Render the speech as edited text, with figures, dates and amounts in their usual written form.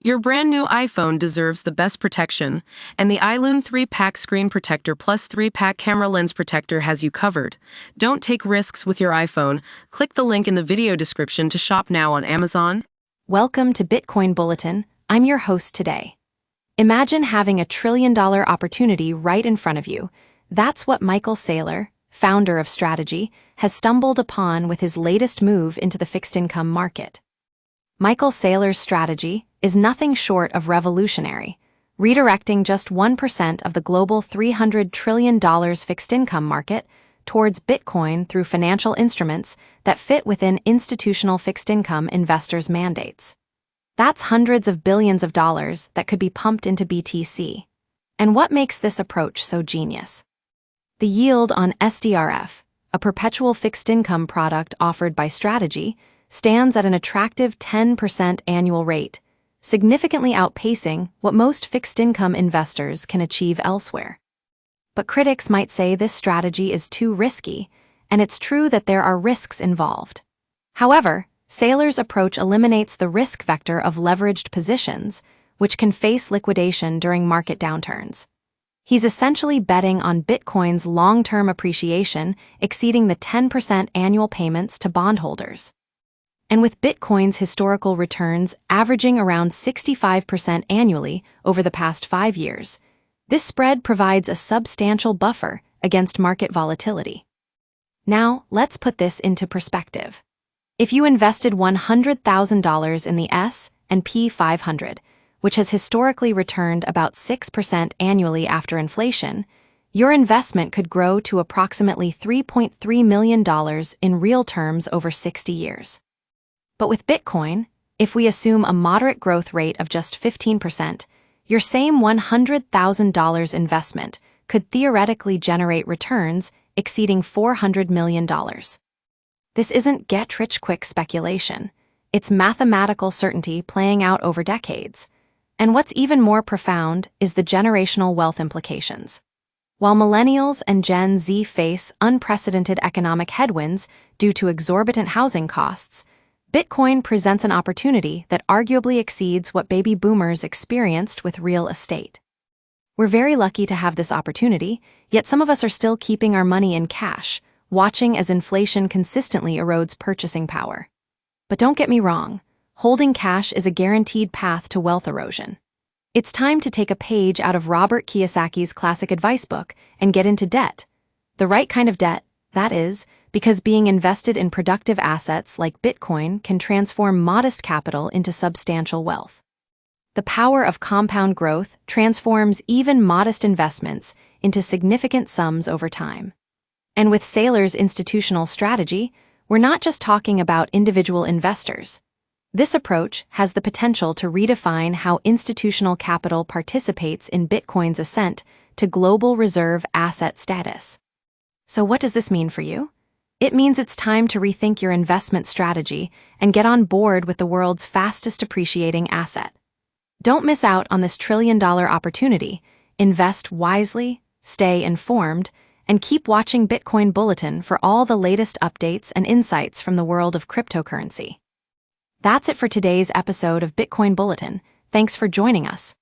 Your brand new iPhone deserves the best protection, and the iLune 3-Pack Screen Protector plus 3-Pack Camera Lens Protector has you covered. Don't take risks with your iPhone. Click the link in the video description to shop now on Amazon. Welcome to Bitcoin Bulletin. I'm your host today. Imagine having a trillion-dollar opportunity right in front of you. That's what Michael Saylor, founder of Strategy, has stumbled upon with his latest move into the fixed-income market. Michael Saylor's strategy is nothing short of revolutionary, redirecting just 1% of the global $300 trillion fixed-income market towards Bitcoin through financial instruments that fit within institutional fixed-income investors' mandates. That's hundreds of billions of dollars that could be pumped into BTC. And what makes this approach so genius? The yield on SDRF, a perpetual fixed-income product offered by Strategy, stands at an attractive 10% annual rate, significantly outpacing what most fixed-income investors can achieve elsewhere. But critics might say this strategy is too risky, and it's true that there are risks involved. However, Saylor's approach eliminates the risk vector of leveraged positions, which can face liquidation during market downturns. He's essentially betting on Bitcoin's long-term appreciation exceeding the 10% annual payments to bondholders. And with Bitcoin's historical returns averaging around 65% annually over the past 5 years, this spread provides a substantial buffer against market volatility. Now, let's put this into perspective. If you invested $100,000 in the S&P 500, which has historically returned about 6% annually after inflation, your investment could grow to approximately $3.3 million in real terms over 60 years. But with Bitcoin, if we assume a moderate growth rate of just 15%, your same $100,000 investment could theoretically generate returns exceeding $400 million. This isn't get-rich-quick speculation. It's mathematical certainty playing out over decades. And what's even more profound is the generational wealth implications. While millennials and Gen Z face unprecedented economic headwinds due to exorbitant housing costs, Bitcoin presents an opportunity that arguably exceeds what baby boomers experienced with real estate. We're very lucky to have this opportunity, yet some of us are still keeping our money in cash, watching as inflation consistently erodes purchasing power. But don't get me wrong, holding cash is a guaranteed path to wealth erosion. It's time to take a page out of Robert Kiyosaki's classic advice book and get into debt. The right kind of debt, that is, because being invested in productive assets like Bitcoin can transform modest capital into substantial wealth. The power of compound growth transforms even modest investments into significant sums over time. And with Saylor's institutional strategy, we're not just talking about individual investors. This approach has the potential to redefine how institutional capital participates in Bitcoin's ascent to global reserve asset status. So what does this mean for you? It means it's time to rethink your investment strategy and get on board with the world's fastest appreciating asset. Don't miss out on this trillion-dollar opportunity. Invest wisely, stay informed, and keep watching Bitcoin Bulletin for all the latest updates and insights from the world of cryptocurrency. That's it for today's episode of Bitcoin Bulletin. Thanks for joining us.